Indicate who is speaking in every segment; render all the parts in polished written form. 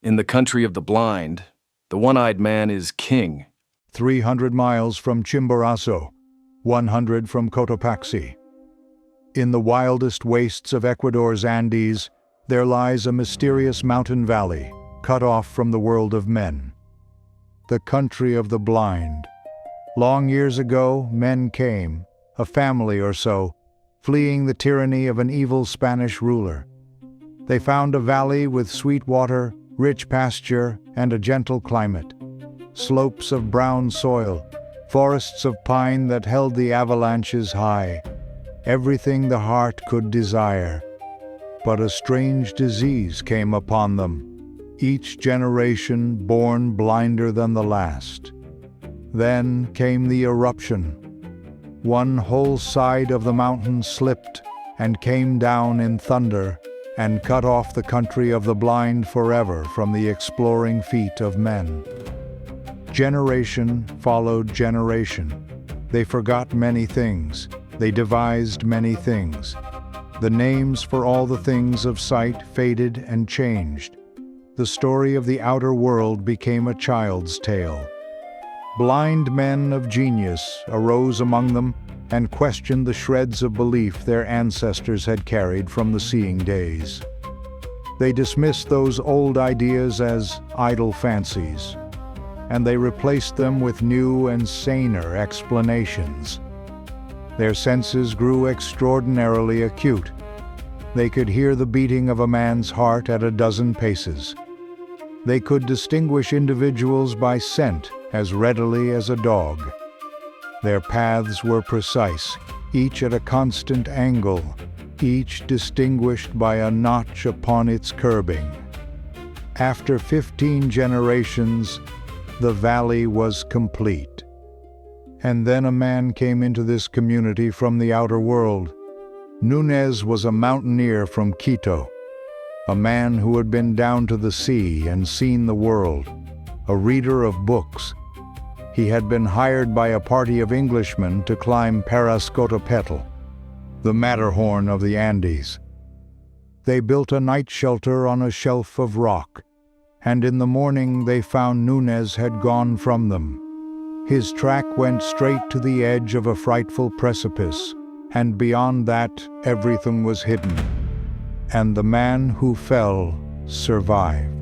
Speaker 1: In the country of the blind, the one-eyed man is king.
Speaker 2: 300 miles from Chimborazo, 100 from Cotopaxi. In the wildest wastes of Ecuador's Andes, there lies a mysterious mountain valley, cut off from the world of men. The country of the blind. Long years ago, men came, a family or so, fleeing the tyranny of an evil Spanish ruler. They found a valley with sweet water, rich pasture, and a gentle climate. Slopes of brown soil, forests of pine that held the avalanches high. Everything the heart could desire. But a strange disease came upon them, each generation born blinder than the last. Then came the eruption. One whole side of the mountain slipped and came down in thunder and cut off the country of the blind forever from the exploring feet of men. Generation followed generation. They forgot many things. They devised many things. The names for all the things of sight faded and changed. The story of the outer world became a child's tale. Blind men of genius arose among them and questioned the shreds of belief their ancestors had carried from the seeing days. They dismissed those old ideas as idle fancies, and they replaced them with new and saner explanations. Their senses grew extraordinarily acute. They could hear the beating of a man's heart at a dozen paces. They could distinguish individuals by scent as readily as a dog. Their paths were precise, each at a constant angle, each distinguished by a notch upon its curbing. After 15 generations, the valley was complete. And then a man came into this community from the outer world. Nunez was a mountaineer from Quito, a man who had been down to the sea and seen the world, a reader of books. He had been hired by a party of Englishmen to climb Parascotopetl, the Matterhorn of the Andes. They built a night shelter on a shelf of rock, and in the morning they found Nunez had gone from them. His track went straight to the edge of a frightful precipice, and beyond that everything was hidden. And the man who fell survived.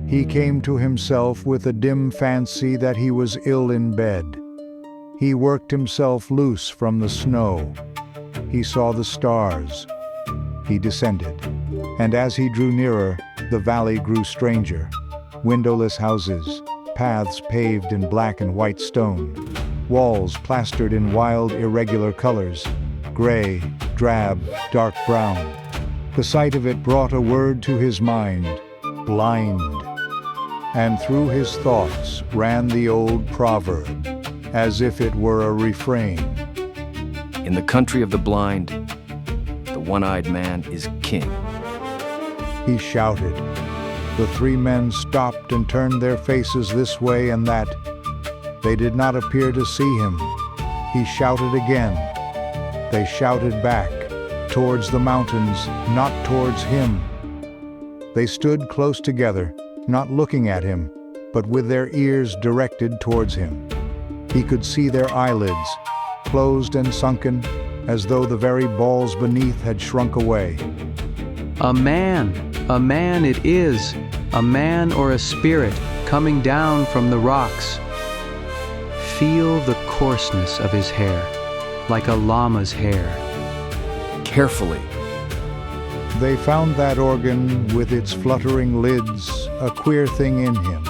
Speaker 2: He came to himself with a dim fancy that he was ill in bed. He worked himself loose from the snow. He saw the stars. He descended. And as he drew nearer, the valley grew stranger. Windowless houses, paths paved in black and white stone, walls plastered in wild, irregular colors, gray, drab, dark brown. The sight of it brought a word to his mind: blind. And through his thoughts ran the old proverb, as if it were a refrain.
Speaker 1: In the country of the blind, the one-eyed man is king.
Speaker 2: He shouted. The three men stopped and turned their faces this way and that. They did not appear to see him. He shouted again. They shouted back, towards the mountains, not towards him. They stood close together, not looking at him, but with their ears directed towards him. He could see their eyelids, closed and sunken, as though the very balls beneath had shrunk away.
Speaker 3: A man it is, a man or a spirit coming down from the rocks. Feel the coarseness of his hair, like a llama's hair.
Speaker 1: Carefully.
Speaker 2: They found that organ with its fluttering lids, a queer thing in him.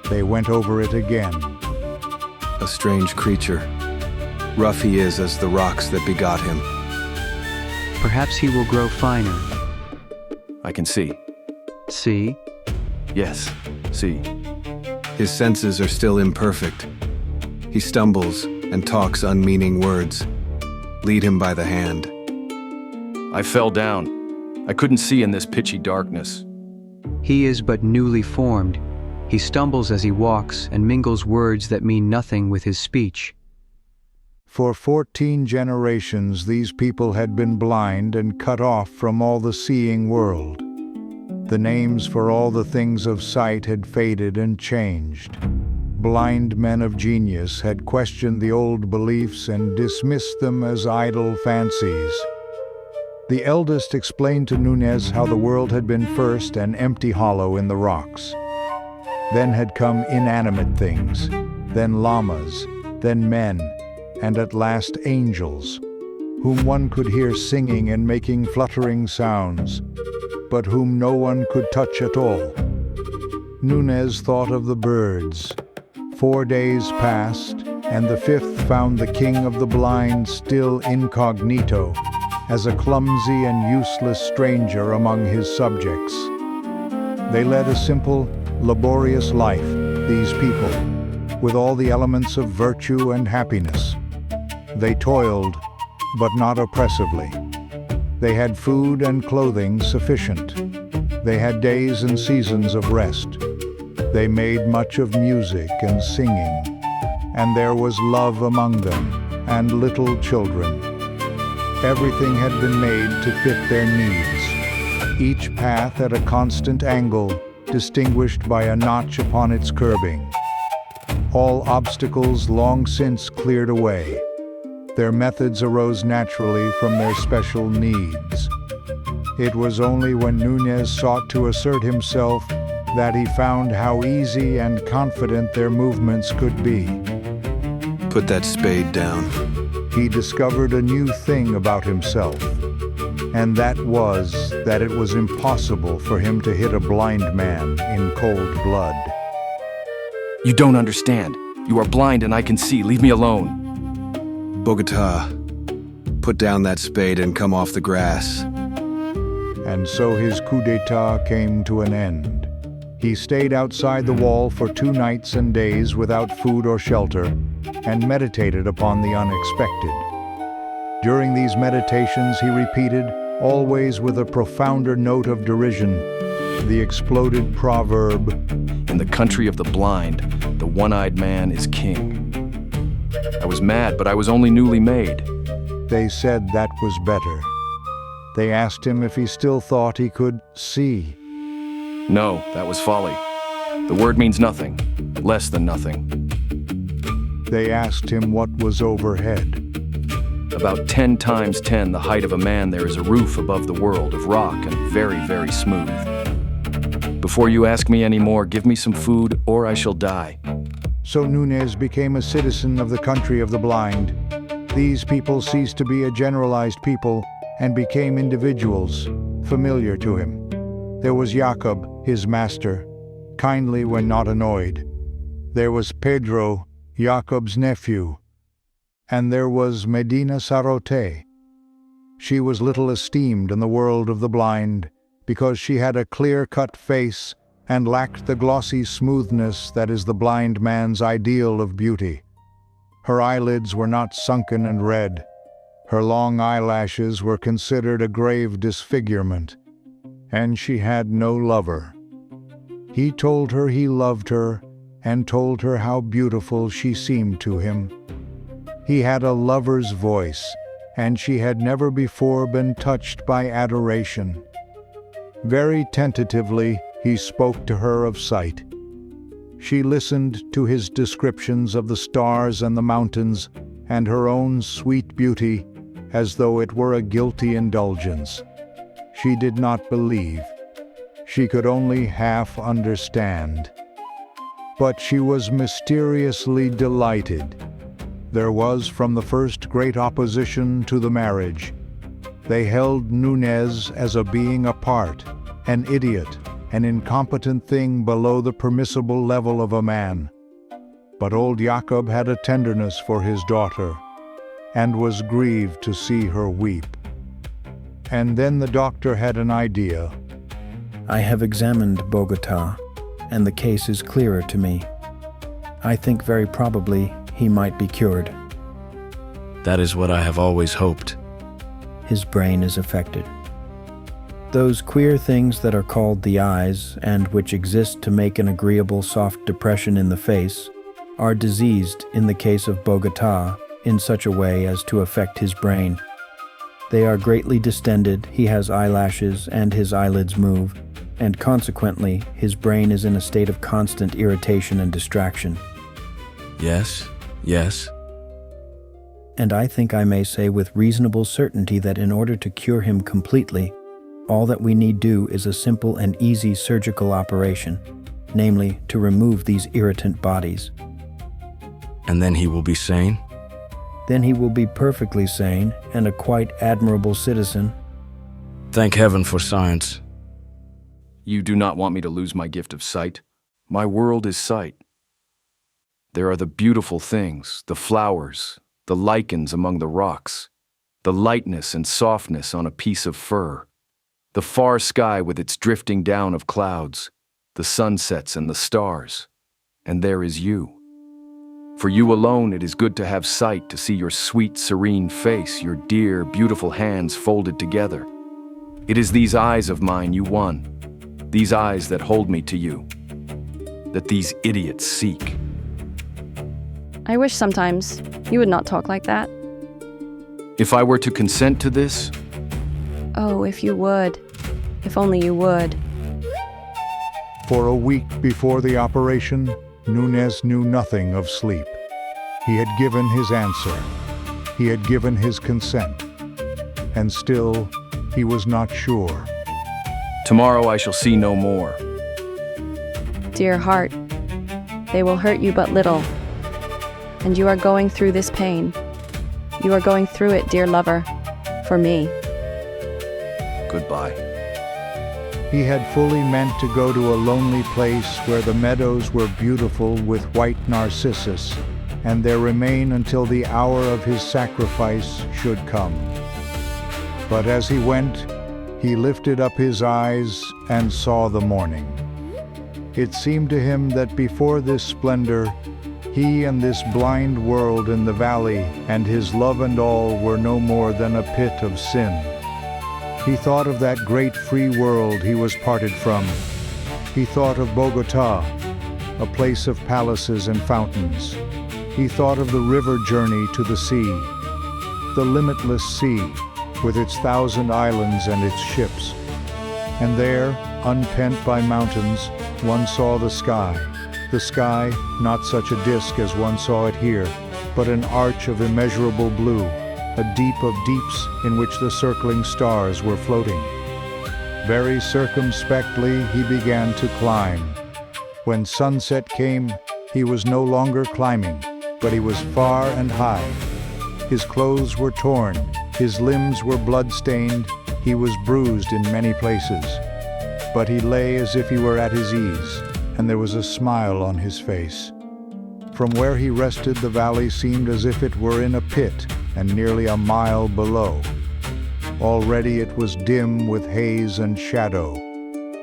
Speaker 2: They went over it again.
Speaker 4: A strange creature. Rough he is as the rocks that begot him.
Speaker 3: Perhaps he will grow finer.
Speaker 1: I can see.
Speaker 3: See?
Speaker 1: Yes, see.
Speaker 4: His senses are still imperfect. He stumbles and talks unmeaning words. Lead him by the hand.
Speaker 1: I fell down. I couldn't see in this pitchy darkness.
Speaker 3: He is but newly formed. He stumbles as he walks and mingles words that mean nothing with his speech.
Speaker 2: For 14 generations these people had been blind and cut off from all the seeing world. The names for all the things of sight had faded and changed. Blind men of genius had questioned the old beliefs and dismissed them as idle fancies. The eldest explained to Nunez how the world had been first an empty hollow in the rocks. Then had come inanimate things, then llamas, then men, and at last angels, whom one could hear singing and making fluttering sounds, but whom no one could touch at all. Nunez thought of the birds. 4 days passed, and the 5th found the king of the blind still incognito, as a clumsy and useless stranger among his subjects. They led a simple, laborious life, these people, with all the elements of virtue and happiness. They toiled, but not oppressively. They had food and clothing sufficient. They had days and seasons of rest. They made much of music and singing, and there was love among them, and little children. Everything had been made to fit their needs, each path at a constant angle, distinguished by a notch upon its curbing. All obstacles long since cleared away. Their methods arose naturally from their special needs. It was only when Nunez sought to assert himself that he found how easy and confident their movements could be.
Speaker 4: Put that spade down.
Speaker 2: He discovered a new thing about himself, and that was that it was impossible for him to hit a blind man in cold blood.
Speaker 1: You don't understand. You are blind and I can see. Leave me alone.
Speaker 4: Bogota, put down that spade and come off the grass.
Speaker 2: And so his coup d'etat came to an end. He stayed outside the wall for 2 nights and days without food or shelter, and meditated upon the unexpected. During these meditations he repeated, always with a profounder note of derision, the exploded proverb,
Speaker 1: In the country of the blind, the one-eyed man is king. I was mad, but I was only newly made.
Speaker 2: They said that was better. They asked him if he still thought he could see.
Speaker 1: No, that was folly. The word means nothing, less than nothing.
Speaker 2: They asked him what was overhead.
Speaker 1: About 10 times 10 the height of a man, there is a roof above the world of rock and very, very smooth. Before you ask me any more, give me some food or I shall die.
Speaker 2: So Nunez became a citizen of the country of the blind. These people ceased to be a generalized people and became individuals, familiar to him. There was Jacob, his master, kindly when not annoyed. There was Pedro, Jacob's nephew. And there was Medina Sarote. She was little esteemed in the world of the blind because she had a clear-cut face and lacked the glossy smoothness that is the blind man's ideal of beauty. Her eyelids were not sunken and red. Her long eyelashes were considered a grave disfigurement, and she had no lover. He told her he loved her and told her how beautiful she seemed to him. He had a lover's voice, and she had never before been touched by adoration. Very tentatively, he spoke to her of sight. She listened to his descriptions of the stars and the mountains and her own sweet beauty as though it were a guilty indulgence. She did not believe. She could only half understand. But she was mysteriously delighted. There was from the first great opposition to the marriage. They held Nunez as a being apart, an idiot, an incompetent thing below the permissible level of a man. But old Jacob had a tenderness for his daughter, and was grieved to see her weep. And then the doctor had an idea.
Speaker 5: I have examined Bogota, and the case is clearer to me. I think very probably he might be cured.
Speaker 6: That is what I have always hoped.
Speaker 5: His brain is affected. Those queer things that are called the eyes, and which exist to make an agreeable soft depression in the face, are diseased in the case of Bogota in such a way as to affect his brain. They are greatly distended, he has eyelashes, and his eyelids move, and consequently, his brain is in a state of constant irritation and distraction.
Speaker 6: Yes, yes.
Speaker 5: And I think I may say with reasonable certainty that in order to cure him completely, all that we need do is a simple and easy surgical operation, namely, to remove these irritant bodies.
Speaker 6: And then he will be sane?
Speaker 5: Then he will be perfectly sane and a quite admirable citizen.
Speaker 6: Thank heaven for science.
Speaker 1: You do not want me to lose my gift of sight? My world is sight. There are the beautiful things, the flowers, the lichens among the rocks, the lightness and softness on a piece of fur, the far sky with its drifting down of clouds, the sunsets and the stars, and there is you. For you alone it is good to have sight, to see your sweet, serene face, your dear, beautiful hands folded together. It is these eyes of mine you won, these eyes that hold me to you, that these idiots seek.
Speaker 7: I wish sometimes you would not talk like that.
Speaker 1: If I were to consent to this,
Speaker 7: Oh, if you would. If only you would.
Speaker 2: For a week before the operation, Nunez knew nothing of sleep. He had given his answer. He had given his consent. And still, he was not sure.
Speaker 1: tomorrow I shall see no more.
Speaker 7: Dear heart, they will hurt you but little. And you are going through this pain. You are going through it, dear lover, for me.
Speaker 1: Goodbye.
Speaker 2: He had fully meant to go to a lonely place where the meadows were beautiful with white narcissus, and there remain until the hour of his sacrifice should come. But as he went, he lifted up his eyes and saw the morning. It seemed to him that before this splendor, he and this blind world in the valley and his love and all were no more than a pit of sin. He thought of that great free world he was parted from. He thought of Bogota, a place of palaces and fountains. He thought of the river journey to the sea, the limitless sea, with its 1,000 islands and its ships. And there, unpent by mountains, one saw the sky, not such a disk as one saw it here, but an arch of immeasurable blue, a deep of deeps in which the circling stars were floating. Very circumspectly he began to climb. When sunset came, he was no longer climbing, but he was far and high. His clothes were torn, his limbs were blood-stained, he was bruised in many places. But he lay as if he were at his ease, and there was a smile on his face. From where he rested, the valley seemed as if it were in a pit, and nearly a mile below. Already it was dim with haze and shadow,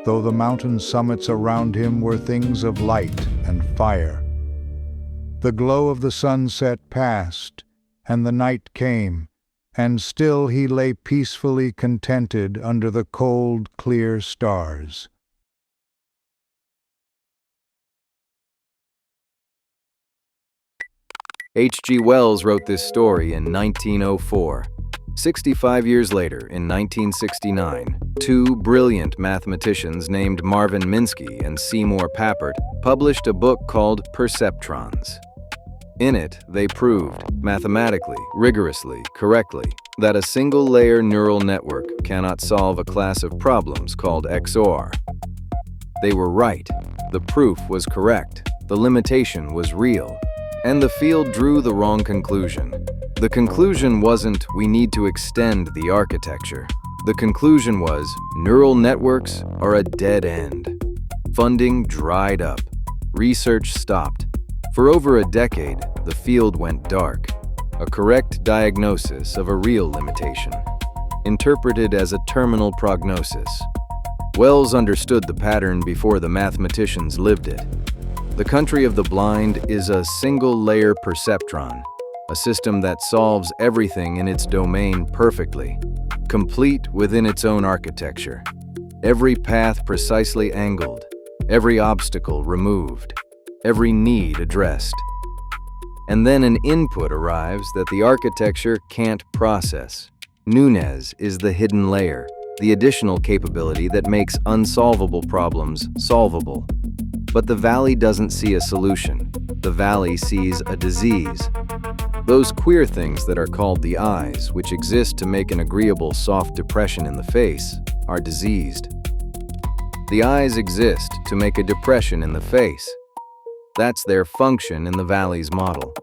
Speaker 2: though the mountain summits around him were things of light and fire. The glow of the sunset passed, and the night came, and still he lay peacefully contented under the cold, clear stars.
Speaker 4: H.G. Wells wrote this story in 1904. 65 years later, in 1969, two brilliant mathematicians named Marvin Minsky and Seymour Papert published a book called Perceptrons. In it, they proved, mathematically, rigorously, correctly, that a single-layer neural network cannot solve a class of problems called XOR. They were right. The proof was correct. The limitation was real. And the field drew the wrong conclusion. The conclusion wasn't, we need to extend the architecture. The conclusion was, neural networks are a dead end. Funding dried up. Research stopped. For over a decade, the field went dark. A correct diagnosis of a real limitation, interpreted as a terminal prognosis. Wells understood the pattern before the mathematicians lived it. The country of the blind is a single-layer perceptron, a system that solves everything in its domain perfectly, complete within its own architecture. Every path precisely angled, every obstacle removed, every need addressed. And then an input arrives that the architecture can't process. Nunez is the hidden layer, the additional capability that makes unsolvable problems solvable. But the valley doesn't see a solution. The valley sees a disease. Those queer things that are called the eyes, which exist to make an agreeable soft depression in the face, are diseased. The eyes exist to make a depression in the face. That's their function in the valley's model.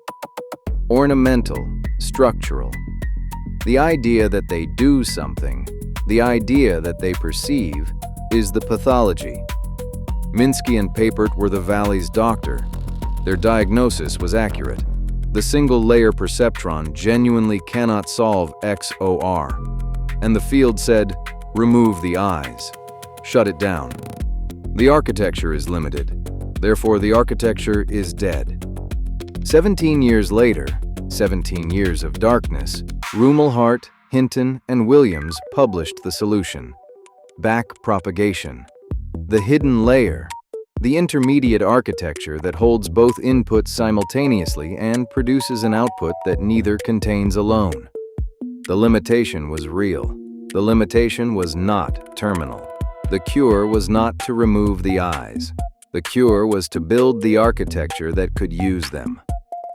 Speaker 4: Ornamental, structural. The idea that they do something, the idea that they perceive, is the pathology. Minsky and Papert were the valley's doctor. Their diagnosis was accurate. The single-layer perceptron genuinely cannot solve XOR. And the field said, remove the eyes. Shut it down. The architecture is limited. Therefore, the architecture is dead. 17 years later, 17 years of darkness, Rumelhart, Hinton, and Williams published the solution. Backpropagation. The hidden layer. The intermediate architecture that holds both inputs simultaneously and produces an output that neither contains alone. The limitation was real. The limitation was not terminal. The cure was not to remove the eyes. The cure was to build the architecture that could use them.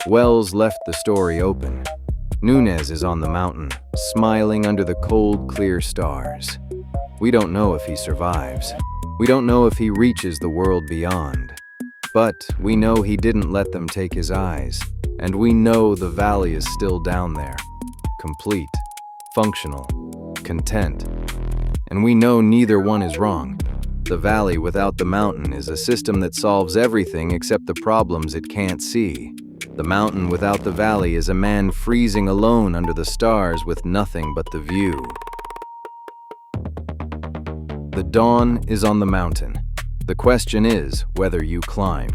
Speaker 4: Wells left the story open. Nunez is on the mountain, smiling under the cold, clear stars. We don't know if he survives. We don't know if he reaches the world beyond. But we know he didn't let them take his eyes. And we know the valley is still down there. Complete, functional, content. And we know neither one is wrong. The valley without the mountain is a system that solves everything except the problems it can't see. The mountain without the valley is a man freezing alone under the stars with nothing but the view. The dawn is on the mountain. The question is whether you climb.